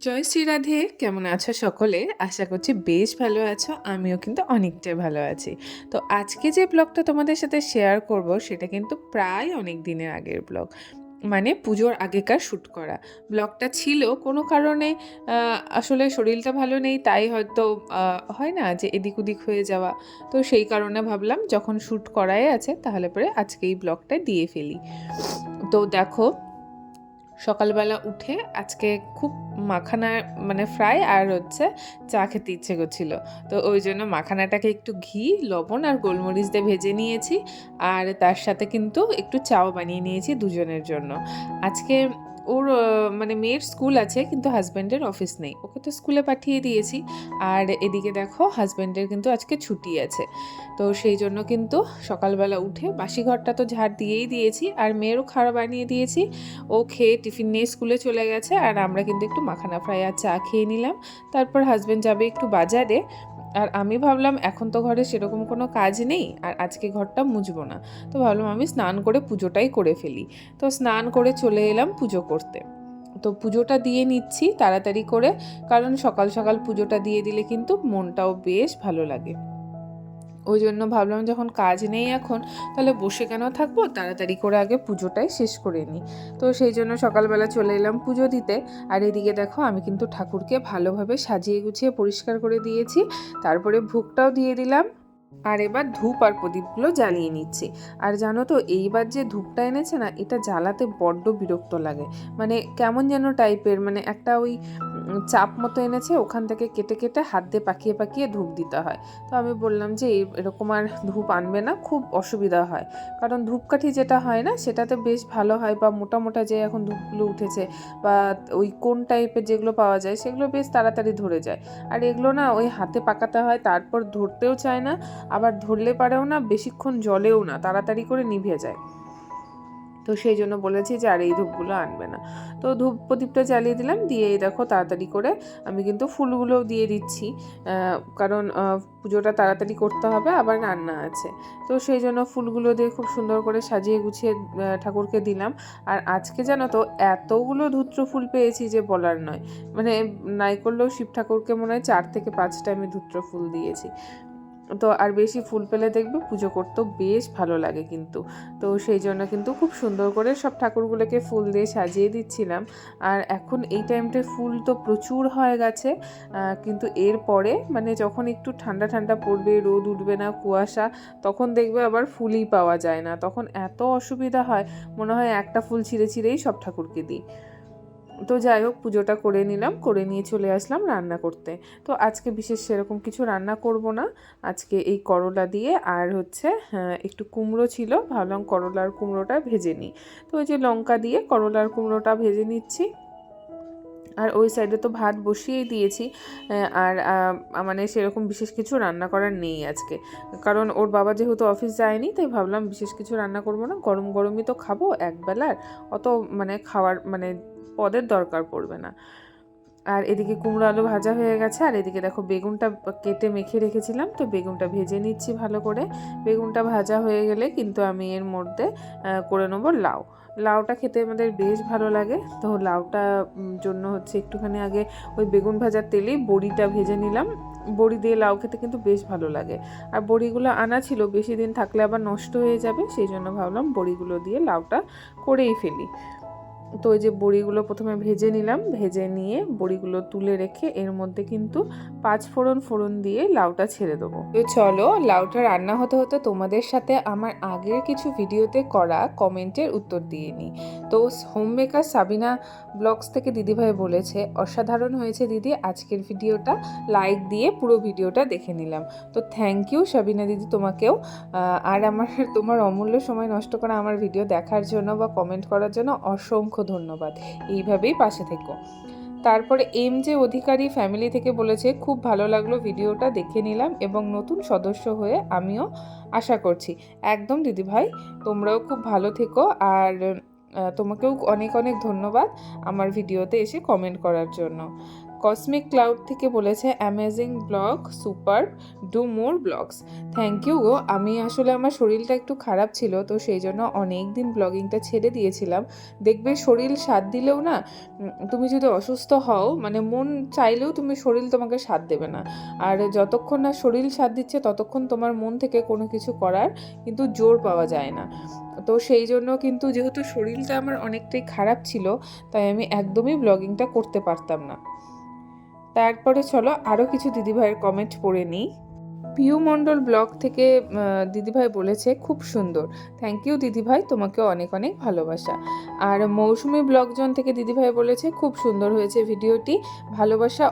জয় শ্রী রাধে। কেমন আছো সকলে? আশা করছি বেশ ভালো আছো। আমিও কিন্তু অনেকটাই ভালো আছি। তো আজকে যে ব্লগটা তোমাদের সাথে শেয়ার করব সেটা কিন্তু প্রায় অনেক দিনের আগের ব্লগ। মানে পুজোর আগেকার শ্যুট করা। ব্লগটা ছিল কোনো কারণে আসলে শরীরটা ভালো নেই তাই হয়তো হয় না যে এদিক ওদিক হয়ে যাওয়া। তো সেই কারণে ভাবলাম যখন শ্যুট করাই আছে তাহলে পরে আজকে এই ব্লগটা দিয়ে ফেলি। তো দেখো সকালবেলা উঠে আজকে খুব মাখানা মানে ফ্রাই আর হচ্ছে চা খেতে ইচ্ছে করছিল। তো ওই জন্য মাখানাটাকে একটু ঘি, লবণ আর গোলমরিচ দিয়ে ভেজে নিয়েছি। আর তার সাথে কিন্তু একটু চাও বানিয়ে নিয়েছি দুজনের জন্য। আজকে ওর মানে মেয়ের স্কুল আছে কিন্তু হাজব্যান্ডের অফিস নেই। ওকে তো স্কুলে পাঠিয়ে দিয়েছি। আর এদিকে দেখো হাজব্যান্ডের কিন্তু আজকে ছুটি আছে। তো সেই জন্য কিন্তু সকালবেলা উঠে বাসি ঘরটা তো ঝাড় দিয়েই দিয়েছি আর মেয়েরও খাওয়া বানিয়ে দিয়েছি। ও খেয়ে টিফিন নিয়ে স্কুলে চলে গেছে আর আমরা কিন্তু একটু মাখানা ফ্রাই আর চা খেয়ে নিলাম। তারপর হাজব্যান্ড যাবে একটু বাজারে। আর আমি ভাবলাম এখন তো ঘরে সেরকম কোনো কাজ নেই আর আজকে ঘরটা মুছবো না। তো ভাবলাম আমি স্নান করে পুজোটাই করে ফেলি। তো স্নান করে চলে এলাম পুজো করতে। তো পুজোটা দিয়ে নিচ্ছি তাড়াতাড়ি করে, কারণ সকাল সকাল পুজোটা দিয়ে দিলে কিন্তু মনটাও বেশ ভালো লাগে। ওই জন্য ভাবলাম যখন কাজ নেই এখন তাহলে বসে কেন থাকবো, তাড়াতাড়ি করে আগে পুজোটাই শেষ করে নিই। তো সেই জন্য সকালবেলা চলে এলাম পুজো দিতে। আর এদিকে দেখো আমি কিন্তু ঠাকুরকে ভালোভাবে সাজিয়ে গুছিয়ে পরিষ্কার করে দিয়েছি। তারপরে ভোগটাও দিয়ে দিলাম। আর এবার ধূপ আর প্রদীপগুলো জ্বালিয়ে নিচ্ছি। আর জানো তো এইবার যে ধূপটা এনেছে না, এটা জ্বালাতে বড্ড বিরক্ত লাগে। মানে কেমন যেন টাইপের, মানে একটা ওই চাপ মতো এনেছে, ওখান থেকে কেটে কেটে হাত দিয়ে পাকিয়ে পাকিয়ে ধূপ দিতে হয়। তো আমি বললাম যে এরকম আর ধূপ আনবে না, খুব অসুবিধা হয়। কারণ ধূপকাঠি যেটা হয় না সেটাতে বেশ ভালো হয়, বা মোটা মোটা যে এখন ধূপগুলো উঠেছে বা ওই কোন টাইপের যেগুলো পাওয়া যায় সেগুলো বেশ তাড়াতাড়ি ধরে যায়। আর এগুলো না ওই হাতে পাকাতে হয়, তারপর ধরতেও চায় না, আবার ধরলে পারেও না, বেশিক্ষণ জ্বলেও না, তাড়াতাড়ি করে নিভে যায়। তো সেই জন্য বলেছি যে আর এই ধূপগুলো আনবে না। তো ধূপ প্রদীপটা জ্বালিয়ে দিলাম, দিয়ে দেখো তাড়াতাড়ি করে আমি কিন্তু ফুলগুলোও দিয়ে দিচ্ছি, কারণ পুজোটা তাড়াতাড়ি করতে হবে, আবার রান্না আছে। তো সেই জন্য ফুলগুলো দিয়ে খুব সুন্দর করে সাজিয়ে গুছিয়ে ঠাকুরকে দিলাম। আর আজকে জানো তো এতগুলো ধূত্র ফুল পেয়েছি যে বলার নয়। মানে নাই করলেও শিব ঠাকুরকে মনে হয় 4 থেকে 5টা আমি ধূত্র ফুল দিয়েছি। তো আর বেশি ফুল পেলে দেখবে পুজো করতেও বেশ ভালো লাগে কিন্তু। তো সেই জন্য কিন্তু খুব সুন্দর করে সব ঠাকুরগুলোকে ফুল দিয়ে সাজিয়ে দিচ্ছিলাম। আর এখন এই টাইমটায় ফুল তো প্রচুর হয়ে গেছে, কিন্তু এরপরে মানে যখন একটু ঠান্ডা ঠান্ডা পড়বে, রোদ উঠবে না, কুয়াশা, তখন দেখবে আবার ফুলই পাওয়া যায় না, তখন এত অসুবিধা হয়, মনে হয় একটা ফুল ছিঁড়ে ছিঁড়েই সব ঠাকুরকে দিই। তো যাই হোক পুজোটা করে নিলাম, করে নিয়ে চলে আসলাম রান্না করতে। তো আজকে বিশেষ সেরকম কিছু রান্না করব না। আজকে এই করলা দিয়ে আর হচ্ছে একটু কুমড়ো ছিল, ভাবলাম করলার কুমড়োটা ভেজে নিই। তো ওই যে লঙ্কা দিয়ে করলার কুমড়োটা ভেজে নিচ্ছি। আর ওই সাইডে তো ভাত বসিয়েই দিয়েছি। আর মানে সেরকম বিশেষ কিছু রান্না করার নেই আজকে, কারণ ওর বাবা যেহেতু অফিস যায়নি তাই ভাবলাম বিশেষ কিছু রান্না করব না, গরম গরমই তো খাবো একবেলার, অত মানে খাওয়ার মানে পদের দরকার পড়বে না। আর এদিকে কুমড়ো আলু ভাজা হয়ে গেছে, আর এদিকে দেখো বেগুনটা কেটে মেখে রেখেছিলাম, তো বেগুনটা ভেজে নিচ্ছি ভালো করে। বেগুনটা ভাজা হয়ে গেলে কিন্তু আমি এর মধ্যে করে নেবো লাউ। লাউটা খেতে আমাদের বেশ ভালো লাগে। তো লাউটা জন্য হচ্ছে একটুখানি আগে ওই বেগুন ভাজার তেলেই বড়িটা ভেজে নিলাম। বড়ি দিয়ে লাউ খেতে কিন্তু বেশ ভালো লাগে। আর বড়িগুলো আনা ছিল, বেশি দিন থাকলে আবার নষ্ট হয়ে যাবে, সেই জন্য ভাবলাম বড়িগুলো দিয়ে লাউটা করেই ফেলি। তো ওই যে বড়িগুলো প্রথমে ভেজে নিলাম, ভেজে নিয়ে বড়িগুলো তুলে রেখে এর মধ্যে কিন্তু 5 ফোড়ন দিয়ে লাউটা ছেড়ে দেবো। তো চলো লাউটা রান্না হতে হতে তোমাদের সাথে আমার আগের কিছু ভিডিওতে করা কমেন্টের উত্তর দিয়ে নিই। তো হোম মেকার সাবিনা ব্লগস থেকে দিদিভাই বলেছে, অসাধারণ হয়েছে দিদি আজকের ভিডিওটা, লাইক দিয়ে পুরো ভিডিওটা দেখে নিলাম। তো থ্যাংক ইউ সাবিনা দিদি তোমাকেও। আর তোমার অমূল্য সময় নষ্ট করা আমার ভিডিও দেখার জন্য বা কমেন্ট করার জন্য অসংখ্য ধন্যবাদ। এইভাবেই পাশে থেকো। তারপরে যে অধিকারী ফ্যামিলি থেকে বলেছে, খুব ভালো লাগলো ভিডিওটা, দেখে নিলাম এবং নতুন সদস্য হয়ে আমিও আশা করছি। একদম দিদিভাই, তোমরাও খুব ভালো থেকো। আর তোমাকেও অনেক অনেক ধন্যবাদ আমার ভিডিওতে এসে কমেন্ট করার জন্য। কসমিক ক্লাউড থেকে বলেছে amazing blog, super, do more blogs. Thank you গো। আমি আসলে আমার শরীরটা একটু খারাপ ছিল, তো সেই জন্য অনেক দিন ব্লগিংটা ছেড়ে দিয়েছিলাম। দেখবে শরীর সাথ দিলেও না, তুমি যদি অসুস্থ হও, মানে মন চাইলেও তুমি শরীর তোমাকে সাথ দেবে না। আর যতক্ষণ না শরীর সাথ দিচ্ছে ততক্ষণ তোমার মন থেকে কোনো কিছু করার কিন্তু জোর পাওয়া যায় না। তো সেই জন্য কিন্তু যেহেতু শরীরটা আমার অনেকটাই খারাপ ছিল, তাই আমি একদমই ব্লগিংটা করতে পারতাম না। তারপরে চলো আরও কিছু দিদিভাইয়ের কমেন্ট পড়ে নিই। পিউ মণ্ডল ব্লগ থেকে দিদিভাই বলেছে খুব সুন্দর। থ্যাংক ইউ দিদিভাই, তোমাকে অনেক অনেক ভালোবাসা। আর মৌসুমি ব্লগজন থেকে দিদিভাই বলেছে খুব সুন্দর হয়েছে ভিডিওটি, ভালোবাসা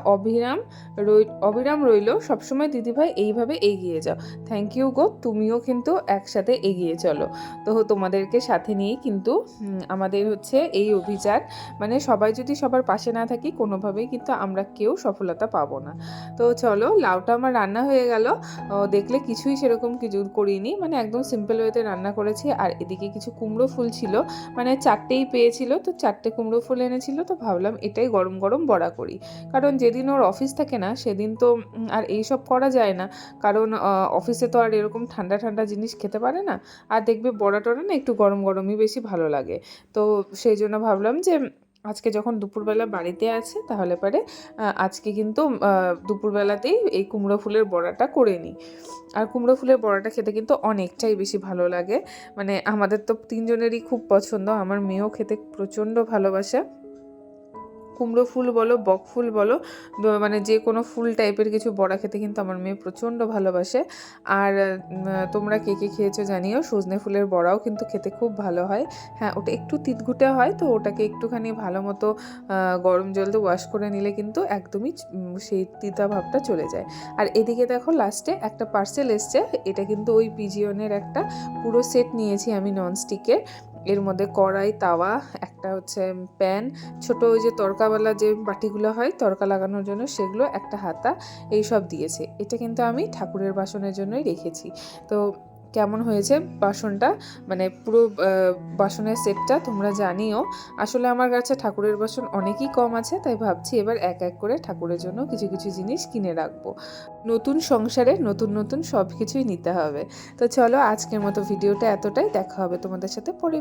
অবিরাম রইল সবসময় দিদিভাই, এইভাবে এগিয়ে যাও। থ্যাংক ইউ গো, তুমিও কিন্তু একসাথে এগিয়ে চলো। তো তোমাদেরকে সাথে নিয়েই কিন্তু আমাদের হচ্ছে এই অভিযান, মানে সবাই যদি সবার পাশে না থাকি কোনোভাবেই কিন্তু আমরা কেউ সফলতা পাবো না। তো চলো, লাউটা আমার রান্না হয়ে গেল। দেখলে কিছুই সেরকম কিছু করিনি, মানে একদম সিম্পল ওয়েতে রান্না করেছি। আর এদিকে কিছু কুমড়ো ফুল ছিল, মানে 4টেই পেয়েছিল, তো 4টে কুমড়ো ফুল এনেছিল, তো ভাবলাম এটাই গরম গরম বড়া করি। কারণ যেদিন ওর অফিস থাকে না সেদিন তো আর এইসব করা যায় না, কারণ অফিসে তো আর এরকম ঠান্ডা ঠান্ডা জিনিস খেতে পারে না। আর দেখবে বড়া টড়া না একটু গরম গরমই বেশি ভালো লাগে। তো সেই জন্য ভাবলাম যে আজকে যখন দুপুরবেলা বাড়িতে আছে তাহলে পরে আজকে কিন্তু দুপুরবেলাতেই এই কুমড়ো ফুলের বড়াটা করে নিই। আর কুমড়ো ফুলের বড়াটা খেতে কিন্তু অনেকটাই বেশি ভালো লাগে, মানে আমাদের তো 3জনেরই খুব পছন্দ, আমার মেয়েও খেতে প্রচণ্ড ভালোবাসে। কুমড়ো ফুল বলো, বক ফুল বলো, মানে যে কোনো ফুল টাইপের কিছু বড়া খেতে কিন্তু আমার মেয়ে প্রচণ্ড ভালোবাসে। আর তোমরা কে কে খেয়েছো জানিও, সজনে ফুলের বড়াও কিন্তু খেতে খুব ভালো হয়। হ্যাঁ, ওটা একটু তিতঘুটে হয়, তো ওটাকে একটুখানি ভালো মতো গরম জল দিয়ে ওয়াশ করে নিলে কিন্তু একদমই সেই তিতা ভাবটা চলে যায়। আর এদিকে দেখো লাস্টে একটা পার্সেল এসছে, এটা কিন্তু ওই পিজিয়নের একটা পুরো সেট নিয়েছি আমি ননস্টিকের। এর মধ্যে কড়াই, তাওয়া, একটা হচ্ছে প্যান, ছোট ওই যে তড়কাওয়ালা যে বাটিগুলো হয় তড়কা লাগানোর জন্য সেগুলো, একটা হাতা, এই সব দিয়েছে। এটা কিন্তু আমি ঠাকুরের বাসনের জন্যই রেখেছি। তো কেমন হয়েছে বাসনটা, মানে পুরো বাসনের সেটটা তোমরা জানিও। আসলে আমার কাছে ঠাকুরের বাসন অনেকই কম আছে, তাই ভাবছি এবার এক এক করে ঠাকুরের জন্য কিছু কিছু জিনিস কিনে রাখবো। নতুন সংসারে নতুন নতুন সব কিছুই নিতে হবে। তো চলো আজকের মতো ভিডিওটা এতটাই, দেখা হবে তোমাদের সাথে পরে।